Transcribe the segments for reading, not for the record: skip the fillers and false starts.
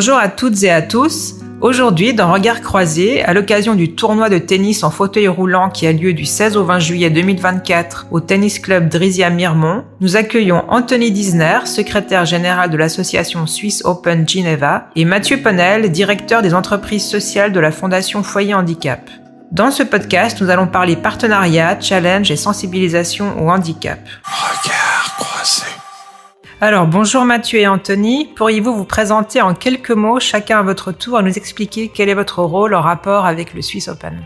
Bonjour à toutes et à tous. Aujourd'hui, dans Regards croisés, à l'occasion du tournoi de tennis en fauteuil roulant qui a lieu du 16 au 20 juillet 2024 au tennis club Drisia-Miremont, nous accueillons Anthony Disner, secrétaire général de l'association Swiss Open Geneva, et Mathieu Ponel, directeur des entreprises sociales de la Fondation Foyer Handicap. Dans ce podcast, nous allons parler partenariat, challenge et sensibilisation au handicap. Regards croisés. Alors, bonjour Mathieu et Anthony. Pourriez-vous vous présenter en quelques mots, chacun à votre tour, et nous expliquer quel est votre rôle en rapport avec le Swiss Open?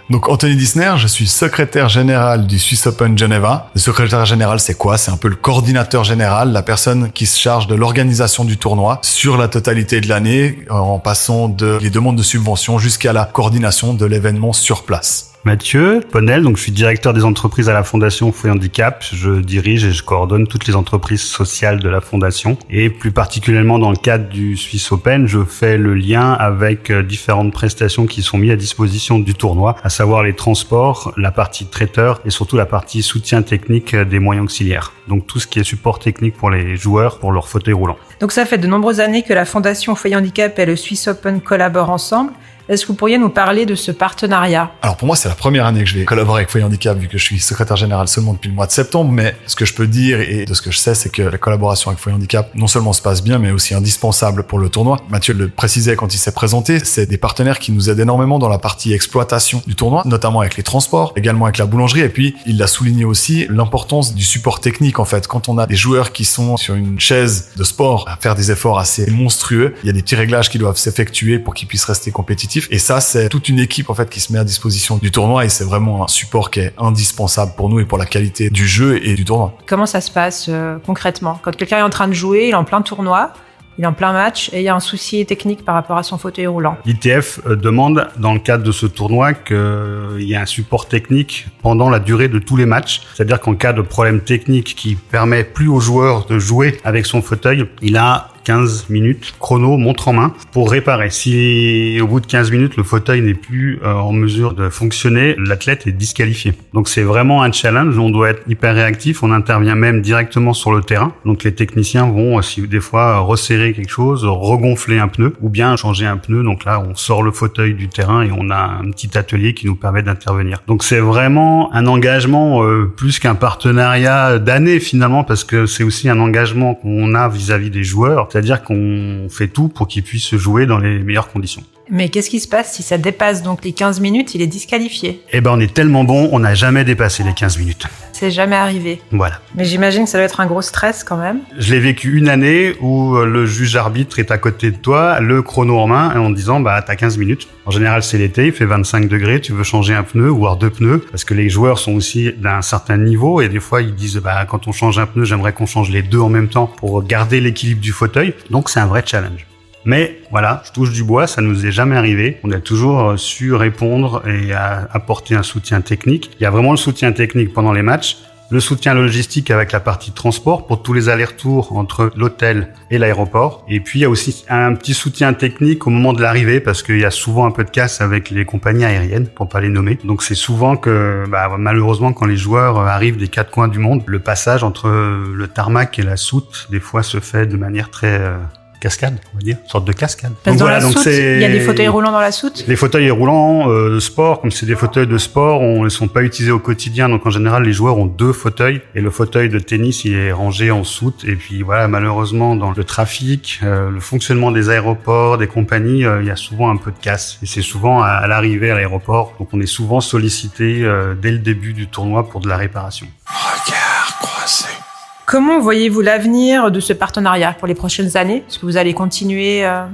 Donc Anthony Disner, je suis secrétaire général du Swiss Open Geneva. Le secrétaire général, c'est quoi? C'est un peu le coordinateur général, la personne qui se charge de l'organisation du tournoi sur la totalité de l'année, en passant des demandes de subventions jusqu'à la coordination de l'événement sur place. Mathieu Ponel, donc je suis directeur des entreprises à la Fondation Foyer Handicap. Je dirige et je coordonne toutes les entreprises sociales de la Fondation. Et plus particulièrement dans le cadre du Swiss Open, je fais le lien avec différentes prestations qui sont mises à disposition du tournoi, à savoir les transports, la partie traiteur et surtout la partie soutien technique des moyens auxiliaires. Donc tout ce qui est support technique pour les joueurs, pour leur fauteuil roulant. Donc ça fait de nombreuses années que la Fondation Foyer Handicap et le Swiss Open collaborent ensemble. Est-ce que vous pourriez nous parler de ce partenariat? Alors pour moi, c'est la première année que je vais collaborer avec Foyer Handicap vu que je suis secrétaire général seulement depuis le mois de septembre. Mais ce que je peux dire et de ce que je sais, c'est que la collaboration avec Foyer Handicap non seulement se passe bien, mais aussi indispensable pour le tournoi. Mathieu le précisait quand il s'est présenté, c'est des partenaires qui nous aident énormément dans la partie exploitation du tournoi, notamment avec les transports, également avec la boulangerie. Et puis, il a souligné aussi l'importance du support technique en fait. Quand on a des joueurs qui sont sur une chaise de sport à faire des efforts assez monstrueux, il y a des petits réglages qui doivent s'effectuer pour qu'ils puissent rester compétitifs. Et ça, c'est toute une équipe en fait qui se met à disposition du tournoi et c'est vraiment un support qui est indispensable pour nous et pour la qualité du jeu et du tournoi. Comment ça se passe concrètement? Quand quelqu'un est en train de jouer, il est en plein tournoi, il est en plein match et il y a un souci technique par rapport à son fauteuil roulant. L'ITF demande dans le cadre de ce tournoi qu'il y ait un support technique pendant la durée de tous les matchs. C'est-à-dire qu'en cas de problème technique qui permet plus au joueur de jouer avec son fauteuil, il a 15 minutes, chrono, montre en main, pour réparer. Si au bout de 15 minutes, le fauteuil n'est plus en mesure de fonctionner, l'athlète est disqualifié. Donc c'est vraiment un challenge, on doit être hyper réactif, on intervient même directement sur le terrain. Donc les techniciens vont des fois resserrer quelque chose, regonfler un pneu ou bien changer un pneu. Donc là, on sort le fauteuil du terrain et on a un petit atelier qui nous permet d'intervenir. Donc c'est vraiment un engagement plus qu'un partenariat d'année finalement, parce que c'est aussi un engagement qu'on a vis-à-vis des joueurs. C'est-à-dire qu'on fait tout pour qu'ils puissent jouer dans les meilleures conditions. Mais qu'est-ce qui se passe si ça dépasse donc les 15 minutes, il est disqualifié? Eh ben, on est tellement bon, on n'a jamais dépassé les 15 minutes. C'est jamais arrivé. Voilà. Mais j'imagine que ça doit être un gros stress quand même. Je l'ai vécu une année où le juge arbitre est à côté de toi, le chrono en main, et en disant, t'as 15 minutes. En général, c'est l'été, il fait 25 degrés, tu veux changer un pneu, voire 2 pneus, parce que les joueurs sont aussi d'un certain niveau, et des fois, ils disent, quand on change un pneu, j'aimerais qu'on change les deux en même temps pour garder l'équilibre du fauteuil. Donc, c'est un vrai challenge. Mais voilà, je touche du bois, ça nous est jamais arrivé. On a toujours su répondre et apporter un soutien technique. Il y a vraiment le soutien technique pendant les matchs, le soutien logistique avec la partie transport pour tous les allers-retours entre l'hôtel et l'aéroport. Et puis il y a aussi un petit soutien technique au moment de l'arrivée parce qu'il y a souvent un peu de casse avec les compagnies aériennes, pour pas les nommer. Donc c'est souvent que malheureusement quand les joueurs arrivent des quatre coins du monde, le passage entre le tarmac et la soute des fois se fait de manière très cascade, on va dire, une sorte de cascade. Parce que dans la soute, il y a des fauteuils roulants dans la soute? Les fauteuils roulants de sport, comme c'est des fauteuils de sport, ils sont pas utilisés au quotidien, donc en général les joueurs ont 2 fauteuils et le fauteuil de tennis il est rangé en soute et puis voilà, malheureusement dans le trafic, le fonctionnement des aéroports, des compagnies, il y a souvent un peu de casse et c'est souvent à l'arrivée à l'aéroport, donc on est souvent sollicité dès le début du tournoi pour de la réparation. Regards croisés. Comment voyez-vous l'avenir de ce partenariat pour les prochaines années? Est-ce que vous allez continuer à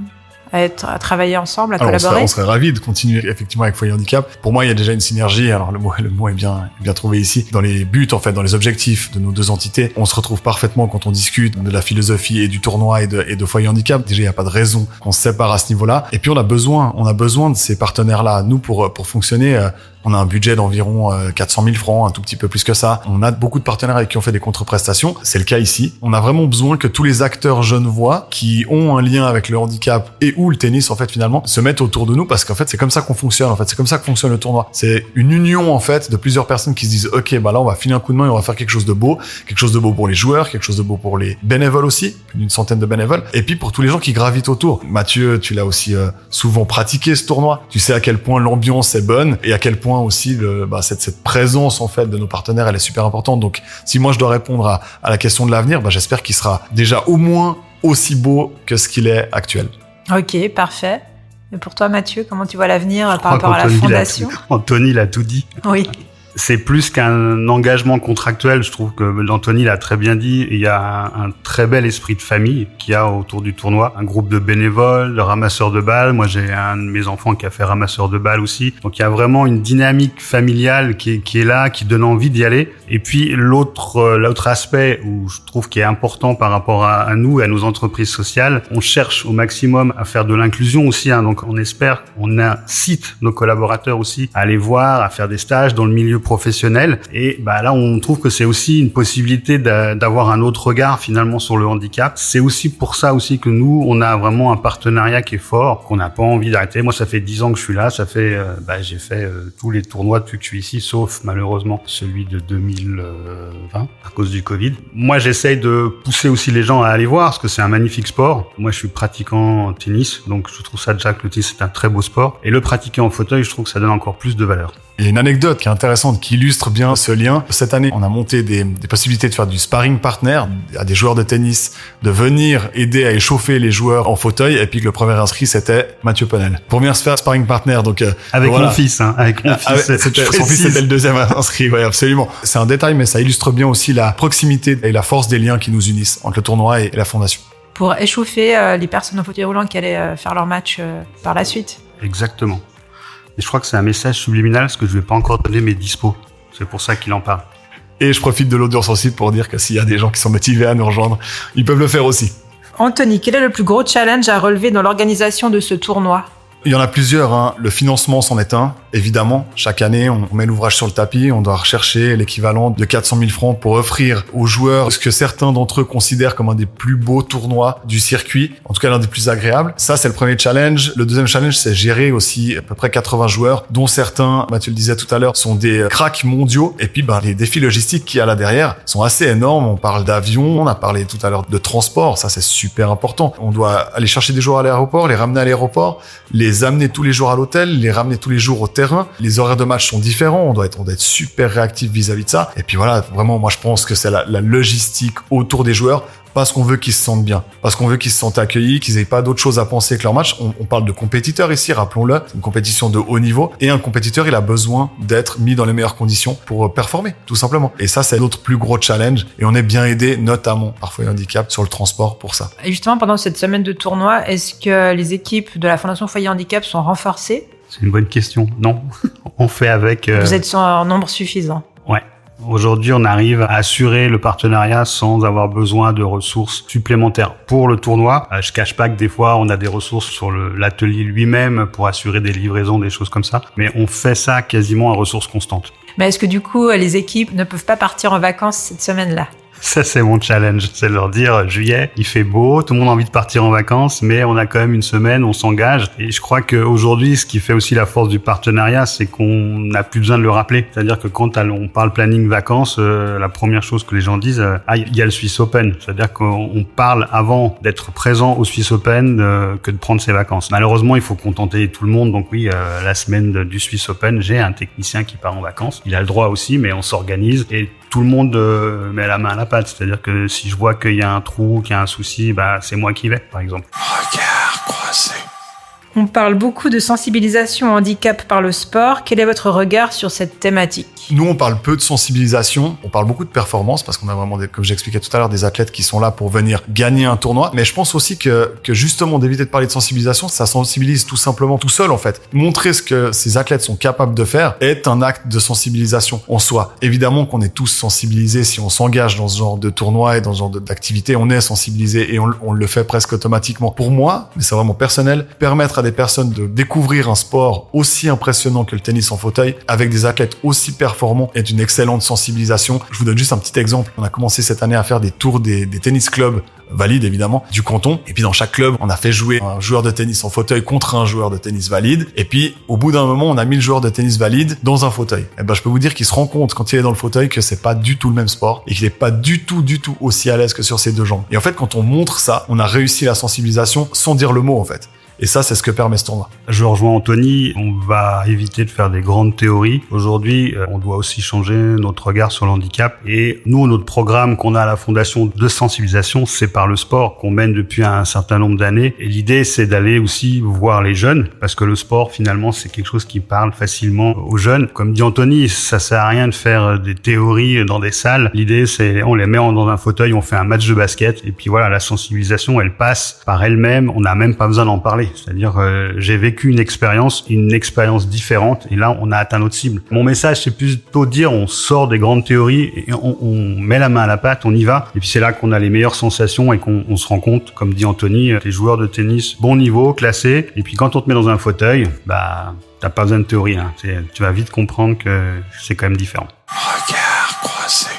travailler ensemble, à collaborer? On serait ravis de continuer effectivement avec Foyer Handicap. Pour moi, il y a déjà une synergie. Alors le mot est bien trouvé ici. Dans les buts, en fait, dans les objectifs de nos deux entités, on se retrouve parfaitement quand on discute de la philosophie et du tournoi et de Foyer Handicap. Déjà, il n'y a pas de raison qu'on se sépare à ce niveau-là. Et puis, on a besoin de ces partenaires-là. Nous, pour fonctionner, On a un budget d'environ 400 000 francs, un tout petit peu plus que ça. On a beaucoup de partenaires avec qui on fait des contre-prestations. C'est le cas ici. On a vraiment besoin que tous les acteurs genevois qui ont un lien avec le handicap et ou le tennis, en fait, finalement, se mettent autour de nous parce qu'en fait, c'est comme ça qu'on fonctionne. En fait, c'est comme ça que fonctionne le tournoi. C'est une union, en fait, de plusieurs personnes qui se disent, OK, bah là, on va filer un coup de main et on va faire quelque chose de beau pour les joueurs, quelque chose de beau pour les bénévoles aussi, plus d'une centaine de bénévoles, et puis pour tous les gens qui gravitent autour. Mathieu, tu l'as aussi souvent pratiqué ce tournoi. Tu sais à quel point l'ambiance est bonne et à quel point aussi cette présence en fait de nos partenaires, elle est super importante. Donc si moi je dois répondre à la question de l'avenir, j'espère qu'il sera déjà au moins aussi beau que ce qu'il est actuel. Ok, parfait. Et pour toi, Mathieu, comment tu vois l'avenir par rapport à la fondation ? Anthony l'a tout dit. Oui. C'est plus qu'un engagement contractuel. Je trouve que Anthony l'a très bien dit. Il y a un très bel esprit de famille qu'il y a autour du tournoi. Un groupe de bénévoles, de ramasseurs de balles. Moi, j'ai un de mes enfants qui a fait ramasseur de balles aussi. Donc, il y a vraiment une dynamique familiale qui est là, qui donne envie d'y aller. Et puis, l'autre aspect où je trouve qu'il est important par rapport à nous et à nos entreprises sociales, on cherche au maximum à faire de l'inclusion aussi. Donc, on espère, on incite nos collaborateurs aussi à aller voir, à faire des stages dans le milieu professionnel. Et là, on trouve que c'est aussi une possibilité d'avoir un autre regard finalement sur le handicap. C'est aussi pour ça aussi que nous, on a vraiment un partenariat qui est fort, qu'on n'a pas envie d'arrêter. Moi, ça fait 10 ans que je suis là. Ça fait, j'ai fait tous les tournois depuis que je suis ici, sauf malheureusement celui de 2020 à cause du Covid. Moi, j'essaye de pousser aussi les gens à aller voir parce que c'est un magnifique sport. Moi, je suis pratiquant en tennis, donc je trouve ça déjà que le tennis c'est un très beau sport. Et le pratiquer en fauteuil, je trouve que ça donne encore plus de valeur. Il y a une anecdote qui est intéressante, qui illustre bien ce lien. Cette année, on a monté des possibilités de faire du sparring partner à des joueurs de tennis, de venir aider à échauffer les joueurs en fauteuil, et puis que le premier inscrit, c'était Mathieu Penel. Pour venir se faire sparring partner, donc avec mon fils, avec mon fils. Son fils était le deuxième inscrit, ouais, absolument. C'est un détail, mais ça illustre bien aussi la proximité et la force des liens qui nous unissent entre le tournoi et la fondation. Pour échauffer les personnes en fauteuil roulant qui allaient faire leur match par la suite. Exactement. Et je crois que c'est un message subliminal parce que je vais pas encore donner mes dispos. C'est pour ça qu'il en parle. Et je profite de l'audience aussi pour dire que s'il y a des gens qui sont motivés à nous rejoindre, ils peuvent le faire aussi. Anthony, quel est le plus gros challenge à relever dans l'organisation de ce tournoi ? Il y en a plusieurs. Le financement c'en est un. Évidemment, chaque année, on met l'ouvrage sur le tapis. On doit rechercher l'équivalent de 400 000 francs pour offrir aux joueurs ce que certains d'entre eux considèrent comme un des plus beaux tournois du circuit. En tout cas, l'un des plus agréables. Ça, c'est le premier challenge. Le deuxième challenge, c'est gérer aussi à peu près 80 joueurs, dont certains, Mathieu le disait tout à l'heure, sont des cracks mondiaux. Et puis, les défis logistiques qu'il y a là derrière sont assez énormes. On parle d'avion, on a parlé tout à l'heure de transport. Ça, c'est super important. On doit aller chercher des joueurs à l'aéroport, les ramener à l'aéroport, les amener tous les jours à l'hôtel, les ramener tous les jours au terrain. Les horaires de match sont différents. On doit être super réactif vis-à-vis de ça. Et puis voilà, vraiment, moi, je pense que c'est la logistique autour des joueurs parce qu'on veut qu'ils se sentent bien, parce qu'on veut qu'ils se sentent accueillis, qu'ils aient pas d'autre chose à penser que leur match. On parle de compétiteurs ici, rappelons-le. C'est une compétition de haut niveau. Et un compétiteur, il a besoin d'être mis dans les meilleures conditions pour performer, tout simplement. Et ça, c'est notre plus gros challenge. Et on est bien aidé, notamment par Foyer Handicap, sur le transport pour ça. Et justement, pendant cette semaine de tournoi, est-ce que les équipes de la Fondation Foyer Handicap sont renforcées ? C'est une bonne question. Non, on fait avec... Vous êtes en nombre suffisant. Ouais. Aujourd'hui, on arrive à assurer le partenariat sans avoir besoin de ressources supplémentaires pour le tournoi. Je cache pas que des fois, on a des ressources sur l'atelier lui-même pour assurer des livraisons, des choses comme ça. Mais on fait ça quasiment à ressources constantes. Mais est-ce que du coup, les équipes ne peuvent pas partir en vacances cette semaine-là ? Ça, c'est mon challenge. C'est de leur dire, juillet, il fait beau, tout le monde a envie de partir en vacances, mais on a quand même une semaine, on s'engage. Et je crois qu'aujourd'hui, ce qui fait aussi la force du partenariat, c'est qu'on n'a plus besoin de le rappeler. C'est-à-dire que quand on parle planning vacances, la première chose que les gens disent, il y a le Swiss Open. C'est-à-dire qu'on parle avant d'être présent au Swiss Open que de prendre ses vacances. Malheureusement, il faut contenter tout le monde. Donc oui, la semaine du Swiss Open, j'ai un technicien qui part en vacances. Il a le droit aussi, mais on s'organise et tout le monde met la main à la pâte. C'est-à-dire que si je vois qu'il y a un trou, qu'il y a un souci, c'est moi qui vais, par exemple. Regard croisé. On parle beaucoup de sensibilisation au handicap par le sport. Quel est votre regard sur cette thématique ? Nous, on parle peu de sensibilisation, on parle beaucoup de performance parce qu'on a vraiment, comme j'expliquais tout à l'heure, des athlètes qui sont là pour venir gagner un tournoi. Mais je pense aussi que justement d'éviter de parler de sensibilisation, ça sensibilise tout simplement tout seul en fait. Montrer ce que ces athlètes sont capables de faire est un acte de sensibilisation en soi. Évidemment qu'on est tous sensibilisés si on s'engage dans ce genre de tournoi et dans ce genre d'activité, on est sensibilisés et on le fait presque automatiquement. Pour moi, mais c'est vraiment personnel, permettre à des des personnes de découvrir un sport aussi impressionnant que le tennis en fauteuil avec des athlètes aussi performants est une excellente sensibilisation. Je vous donne juste un petit exemple. On a commencé cette année à faire des tours des tennis clubs valide évidemment du canton, et puis dans chaque club on a fait jouer un joueur de tennis en fauteuil contre un joueur de tennis valide, et puis au bout d'un moment on a mis le joueur de tennis valide dans un fauteuil. Et ben je peux vous dire qu'il se rend compte quand il est dans le fauteuil que c'est pas du tout le même sport et qu'il est pas du tout aussi à l'aise que sur ses deux jambes. Et en fait quand on montre ça, on a réussi la sensibilisation sans dire le mot en fait. Et ça, c'est ce que permet ce tournoi. Je rejoins Anthony, on va éviter de faire des grandes théories. Aujourd'hui, on doit aussi changer notre regard sur le handicap. Et nous, notre programme qu'on a à la Fondation de sensibilisation, c'est par le sport qu'on mène depuis un certain nombre d'années. Et l'idée, c'est d'aller aussi voir les jeunes, parce que le sport, finalement, c'est quelque chose qui parle facilement aux jeunes. Comme dit Anthony, ça sert à rien de faire des théories dans des salles. L'idée, c'est on les met dans un fauteuil, on fait un match de basket. Et puis voilà, la sensibilisation, elle passe par elle-même. On n'a même pas besoin d'en parler. C'est-à-dire, j'ai vécu une expérience différente, et là, on a atteint notre cible. Mon message, c'est plutôt de dire, on sort des grandes théories, et on met la main à la pâte, on y va, et puis c'est là qu'on a les meilleures sensations, et qu'on se rend compte, comme dit Anthony, les joueurs de tennis, bon niveau, classés, et puis quand on te met dans un fauteuil, bah, t'as pas besoin de théorie, hein. Tu vas vite comprendre que c'est quand même différent. Regard croisé.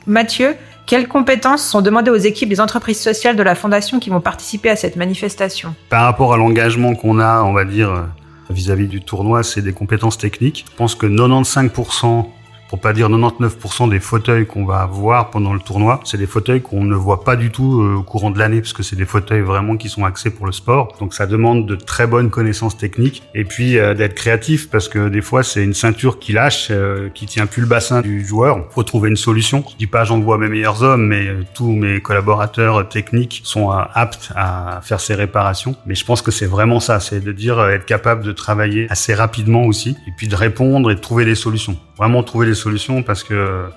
Mathieu, quelles compétences sont demandées aux équipes des entreprises sociales de la Fondation qui vont participer à cette manifestation? Par rapport à l'engagement qu'on a, on va dire, vis-à-vis du tournoi, c'est des compétences techniques. Je pense que 95%, pour pas dire 99% des fauteuils qu'on va voir pendant le tournoi, c'est des fauteuils qu'on ne voit pas du tout au courant de l'année, parce que c'est des fauteuils vraiment qui sont axés pour le sport. Donc ça demande de très bonnes connaissances techniques, et puis d'être créatif, parce que des fois c'est une ceinture qui lâche, qui tient plus le bassin du joueur. Faut trouver une solution. Je dis pas j'envoie mes meilleurs hommes, mais tous mes collaborateurs techniques sont aptes à faire ces réparations. Mais je pense que c'est vraiment ça, c'est de dire être capable de travailler assez rapidement aussi, et puis de répondre et de trouver des solutions. Vraiment trouver des solutions, parce que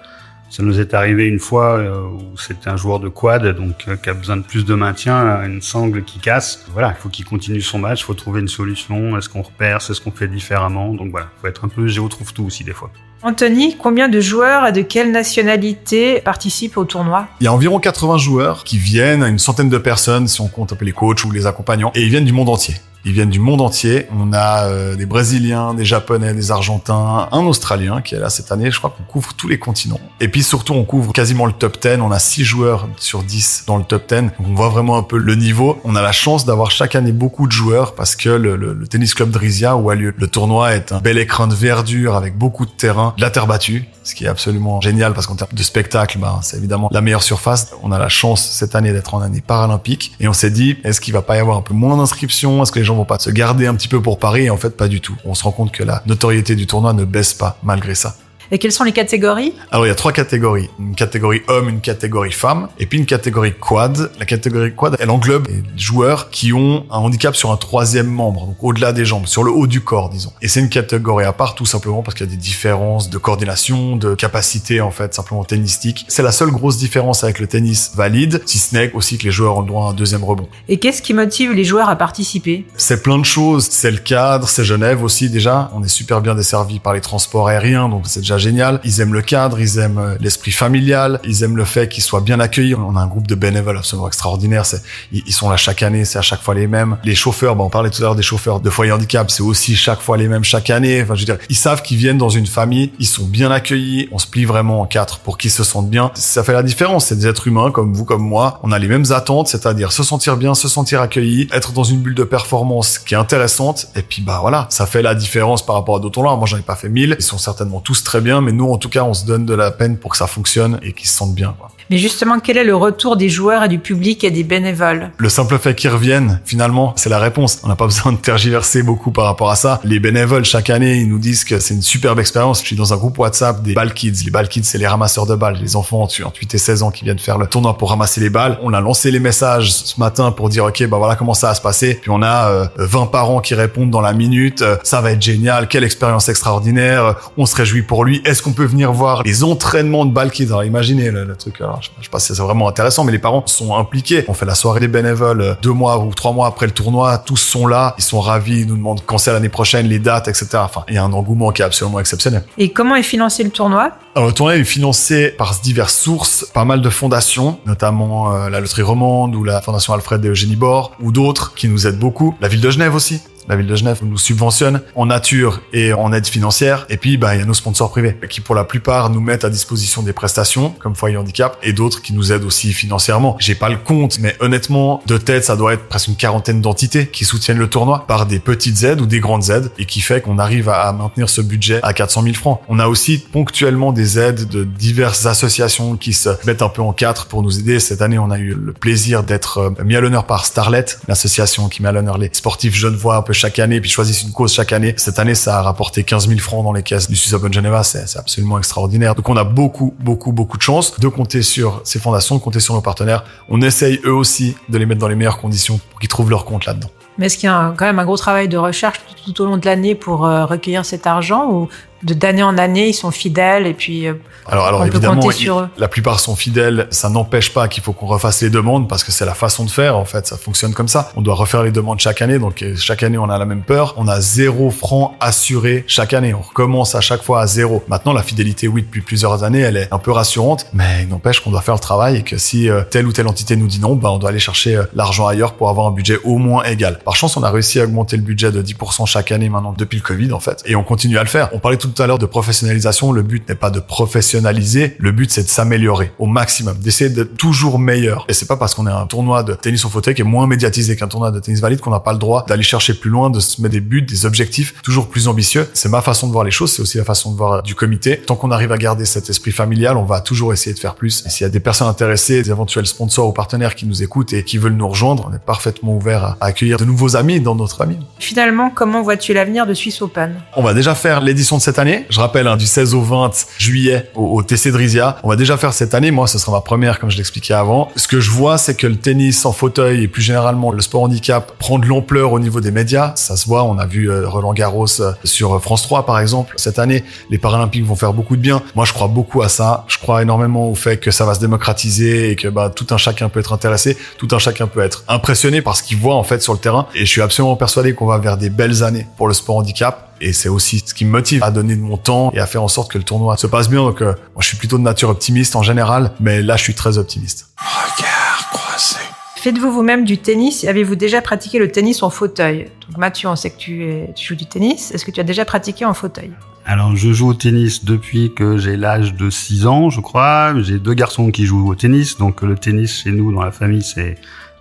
ça nous est arrivé une fois où c'était un joueur de quad, donc qui a besoin de plus de maintien, une sangle qui casse. Voilà, il faut qu'il continue son match, il faut trouver une solution. Est-ce qu'on repère, est-ce qu'on fait différemment? Donc voilà, il faut être un peu géo-trouve-tout aussi des fois. Anthony, combien de joueurs et de quelle nationalité participent au tournoi? Il y a environ 80 joueurs qui viennent, une centaine de personnes si on compte un peu les coachs ou les accompagnants, et ils viennent du monde entier. Ils viennent du monde entier. On a des Brésiliens, des Japonais, des Argentins, un Australien qui est là cette année. Je crois qu'on couvre tous les continents. Et puis surtout, on couvre quasiment le top 10. On a 6 joueurs sur 10 dans le top 10. Donc on voit vraiment un peu le niveau. On a la chance d'avoir chaque année beaucoup de joueurs, parce que le tennis club Drisia, où a lieu le tournoi, est un bel écrin de verdure avec beaucoup de terrain, de la terre battue, ce qui est absolument génial, parce qu'en termes de spectacle, c'est évidemment la meilleure surface. On a la chance cette année d'être en année paralympique, et on s'est dit, est-ce qu'il va pas y avoir un peu moins d'inscriptions? Est-ce que les gens vont pas se garder un petit peu pour Paris? Et en fait, pas du tout. On se rend compte que la notoriété du tournoi ne baisse pas malgré ça. Et quelles sont les catégories? Alors, il y a 3 catégories. Une catégorie homme, une catégorie femme, et puis une catégorie quad. La catégorie quad, elle englobe les joueurs qui ont un handicap sur un 3e membre, donc au-delà des jambes, sur le haut du corps, disons. Et c'est une catégorie à part, tout simplement parce qu'il y a des différences de coordination, de capacité, en fait, simplement tennistique. C'est la seule grosse différence avec le tennis valide, si ce n'est aussi que les joueurs ont le droit à un 2e rebond. Et qu'est-ce qui motive les joueurs à participer? C'est plein de choses. C'est le cadre, c'est Genève aussi, déjà. On est super bien desservi par les transports aériens, donc c'est déjà génial. Ils aiment le cadre, ils aiment l'esprit familial, ils aiment le fait qu'ils soient bien accueillis. On a un groupe de bénévoles absolument extraordinaire. Ils sont là chaque année, c'est à chaque fois les mêmes. Les chauffeurs, on parlait tout à l'heure des chauffeurs de foyer handicap, c'est aussi chaque fois les mêmes chaque année. Enfin, je veux dire, ils savent qu'ils viennent dans une famille, ils sont bien accueillis. On se plie vraiment en 4 pour qu'ils se sentent bien. Ça fait la différence. C'est des êtres humains comme vous, comme moi. On a les mêmes attentes, c'est-à-dire se sentir bien, se sentir accueilli, être dans une bulle de performance qui est intéressante. Et puis, voilà, ça fait la différence par rapport à d'autres tournois. Moi, j'en ai pas fait 1000. Ils sont certainement tous très bien, mais nous, en tout cas, on se donne de la peine pour que ça fonctionne et qu'ils se sentent bien, quoi. Mais justement, quel est le retour des joueurs et du public et des bénévoles? Le simple fait qu'ils reviennent, finalement, c'est la réponse. On n'a pas besoin de tergiverser beaucoup par rapport à ça. Les bénévoles, chaque année, ils nous disent que c'est une superbe expérience. Je suis dans un groupe WhatsApp des Ball Kids. Les Ball Kids, c'est les ramasseurs de balles. Les enfants entre 8 et 16 ans qui viennent faire le tournoi pour ramasser les balles. On a lancé les messages ce matin pour dire, OK, voilà comment ça va se passer. Puis on a 20 parents qui répondent dans la minute. Ça va être génial. Quelle expérience extraordinaire. On se réjouit pour lui. Est-ce qu'on peut venir voir les entraînements de Ball Kids? Alors imaginez le truc. Alors, je sais pas si c'est vraiment intéressant, mais les parents sont impliqués. On fait la soirée des bénévoles 2 mois ou 3 mois après le tournoi. Tous sont là. Ils sont ravis. Ils nous demandent quand c'est l'année prochaine, les dates, etc. Enfin, il y a un engouement qui est absolument exceptionnel. Et comment est financé le tournoi? Alors, le tournoi est financé par diverses sources, pas mal de fondations, notamment la Loterie Romande ou la Fondation Alfred et Eugénie Bord, ou d'autres qui nous aident beaucoup. La ville de Genève aussi. La ville de Genève nous subventionne en nature et en aide financière. Et puis, il y a nos sponsors privés qui, pour la plupart, nous mettent à disposition des prestations comme Foyer Handicap et d'autres qui nous aident aussi financièrement. J'ai pas le compte, mais honnêtement, de tête, ça doit être presque une quarantaine d'entités qui soutiennent le tournoi par des petites aides ou des grandes aides et qui fait qu'on arrive à maintenir ce budget à 400 000 francs. On a aussi ponctuellement des aides de diverses associations qui se mettent un peu en quatre pour nous aider. Cette année, on a eu le plaisir d'être mis à l'honneur par Starlet, l'association qui met à l'honneur les sportifs genevois un peu chaque année, puis choisissent une cause chaque année. Cette année, ça a rapporté 15 000 francs dans les caisses du Swiss Open Geneva. C'est absolument extraordinaire. Donc, on a beaucoup de chance de compter sur ces fondations, de compter sur nos partenaires. On essaye eux aussi de les mettre dans les meilleures conditions pour qu'ils trouvent leur compte là-dedans. Mais est-ce qu'il y a quand même un gros travail de recherche tout au long de l'année pour recueillir cet argent ou d'année en année, ils sont fidèles et puis alors on peut évidemment, compter sur eux? La plupart sont fidèles. Ça n'empêche pas qu'il faut qu'on refasse les demandes parce que c'est la façon de faire. En fait, ça fonctionne comme ça. On doit refaire les demandes chaque année. Donc, chaque année, on a la même peur. On a 0 francs assuré chaque année. On recommence à chaque fois à 0. Maintenant, la fidélité, oui, depuis plusieurs années, elle est un peu rassurante. Mais il n'empêche qu'on doit faire le travail et que si telle ou telle entité nous dit non, on doit aller chercher l'argent ailleurs pour avoir un budget au moins égal. Par chance, on a réussi à augmenter le budget de 10% chaque année maintenant depuis le Covid, en fait. Et on continue à le faire. On parlait tout à l'heure de professionnalisation. Le but n'est pas de professionnaliser. Le but, c'est de s'améliorer au maximum, d'essayer d'être toujours meilleur. Et c'est pas parce qu'on est un tournoi de tennis en fauteuil qui est moins médiatisé qu'un tournoi de tennis valide qu'on n'a pas le droit d'aller chercher plus loin, de se mettre des buts, des objectifs toujours plus ambitieux. C'est ma façon de voir les choses. C'est aussi la façon de voir du comité. Tant qu'on arrive à garder cet esprit familial, on va toujours essayer de faire plus. Et s'il y a des personnes intéressées, des éventuels sponsors ou partenaires qui nous écoutent et qui veulent nous rejoindre, on est parfaitement ouvert à accueillir de nouveaux amis dans notre famille. Finalement, comment vois-tu l'avenir de Swiss Open? On va déjà faire l'édition de cette année. Je rappelle, du 16 au 20 juillet au TC Drisia. On va déjà faire cette année. Moi, ce sera ma première, comme je l'expliquais avant. Ce que je vois, c'est que le tennis en fauteuil et plus généralement le sport handicap prend de l'ampleur au niveau des médias. Ça se voit. On a vu Roland Garros sur France 3, par exemple. Cette année, les Paralympiques vont faire beaucoup de bien. Moi, je crois beaucoup à ça. Je crois énormément au fait que ça va se démocratiser et que tout un chacun peut être intéressé, tout un chacun peut être impressionné par ce qu'il voit en fait sur le terrain. Et je suis absolument persuadé qu'on va vers des belles années pour le sport handicap. Et c'est aussi ce qui me motive à donner de mon temps et à faire en sorte que le tournoi se passe bien. Donc, moi, je suis plutôt de nature optimiste en général, mais là, je suis très optimiste. Regard croisé. Faites-vous vous-même du tennis et avez-vous déjà pratiqué le tennis en fauteuil? Donc Mathieu, on sait que tu joues du tennis. Est-ce que tu as déjà pratiqué en fauteuil? Alors, je joue au tennis depuis que j'ai l'âge de 6 ans, je crois. J'ai 2 garçons qui jouent au tennis. Donc, le tennis, chez nous, dans la famille, je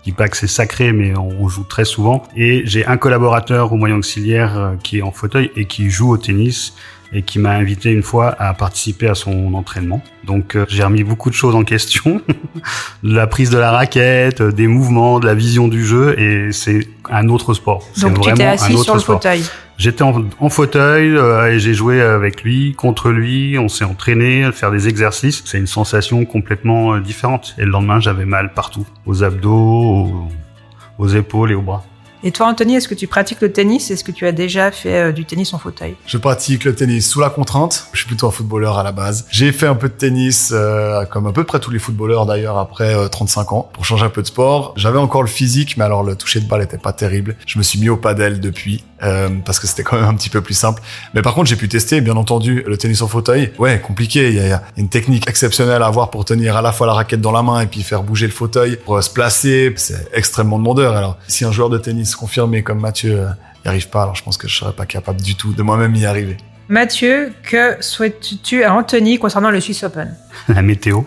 dis pas que c'est sacré, mais on joue très souvent. Et j'ai un collaborateur au moyen auxiliaire qui est en fauteuil et qui joue au tennis et qui m'a invité une fois à participer à son entraînement. Donc j'ai remis beaucoup de choses en question, de la prise de la raquette, des mouvements, de la vision du jeu, et c'est un autre sport. Donc tu t'es assis sur le fauteuil. J'étais en fauteuil et j'ai joué avec lui, contre lui, on s'est entraîné à faire des exercices. C'est une sensation complètement différente. Et le lendemain, j'avais mal partout, aux abdos, aux épaules et aux bras. Et toi, Anthony, est-ce que tu pratiques le tennis? Est-ce que tu as déjà fait du tennis en fauteuil? Je pratique le tennis sous la contrainte. Je suis plutôt un footballeur à la base. J'ai fait un peu de tennis, comme à peu près tous les footballeurs d'ailleurs, après 35 ans, pour changer un peu de sport. J'avais encore le physique, mais alors le toucher de balle était pas terrible. Je me suis mis au padel depuis, parce que c'était quand même un petit peu plus simple. Mais par contre, j'ai pu tester, bien entendu, le tennis en fauteuil. Ouais, compliqué. Il y a une technique exceptionnelle à avoir pour tenir à la fois la raquette dans la main et puis faire bouger le fauteuil pour se placer. C'est extrêmement demandeur. Alors, si un joueur de tennis confirmé comme Mathieu n'y arrive pas, alors je pense que je serais pas capable du tout de moi-même y arriver. Mathieu, que souhaites-tu à Anthony concernant le Swiss Open? La météo,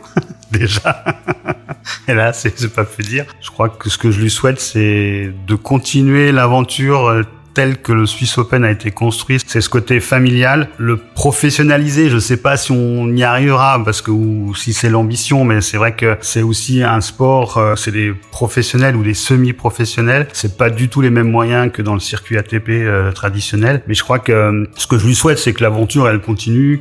déjà. Et là, c'est pas peu dire. Je crois que ce que je lui souhaite, c'est de continuer l'aventure tel que le Swiss Open a été construit. C'est ce côté familial, le professionnaliser. Je sais pas si on y arrivera parce que ou si c'est l'ambition, mais c'est vrai que c'est aussi un sport. C'est des professionnels ou des semi-professionnels. C'est pas du tout les mêmes moyens que dans le circuit ATP traditionnel. Mais je crois que ce que je lui souhaite, c'est que l'aventure elle continue,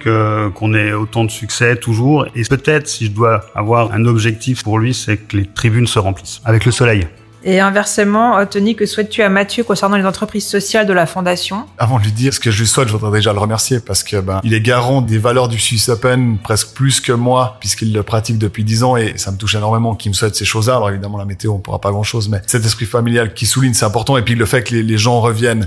qu'on ait autant de succès toujours. Et peut-être, si je dois avoir un objectif pour lui, c'est que les tribunes se remplissent avec le soleil. Et inversement, Anthony, que souhaites-tu à Mathieu concernant les entreprises sociales de la Fondation? Avant de lui dire ce que je lui souhaite, je voudrais déjà le remercier parce que il est garant des valeurs du Swiss Open presque plus que moi puisqu'il le pratique depuis 10 ans et ça me touche énormément qu'il me souhaite ces choses-là. Alors évidemment, la météo, on pourra pas grand-chose, mais cet esprit familial qui souligne, c'est important. Et puis le fait que les gens viennent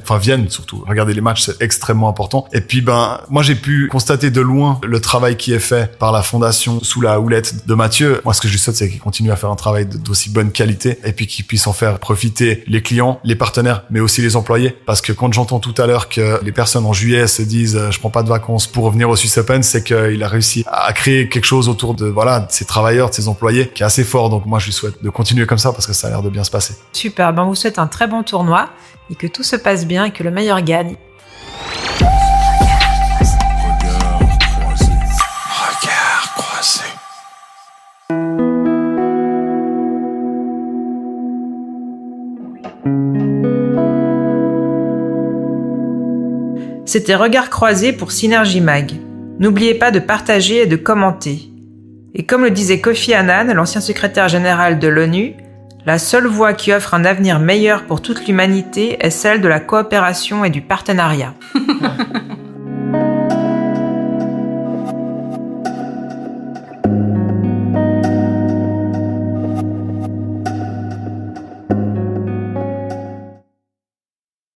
surtout, regarder les matchs, c'est extrêmement important. Et puis moi j'ai pu constater de loin le travail qui est fait par la Fondation sous la houlette de Mathieu. Moi, ce que je lui souhaite, c'est qu'il continue à faire un travail d'aussi bonne qualité et puis qu'il puisse puisse en faire profiter les clients, les partenaires, mais aussi les employés. Parce que quand j'entends tout à l'heure que les personnes en juillet se disent je prends pas de vacances pour revenir au Swiss Open, c'est qu'il a réussi à créer quelque chose autour de ses travailleurs, de ses employés, qui est assez fort. Donc moi je lui souhaite de continuer comme ça parce que ça a l'air de bien se passer. Super, on vous souhaite un très bon tournoi et que tout se passe bien et que le meilleur gagne. Regard croisé. C'était Regard croisé pour Synergie Mag. N'oubliez pas de partager et de commenter. Et comme le disait Kofi Annan, l'ancien secrétaire général de l'ONU, la seule voie qui offre un avenir meilleur pour toute l'humanité est celle de la coopération et du partenariat.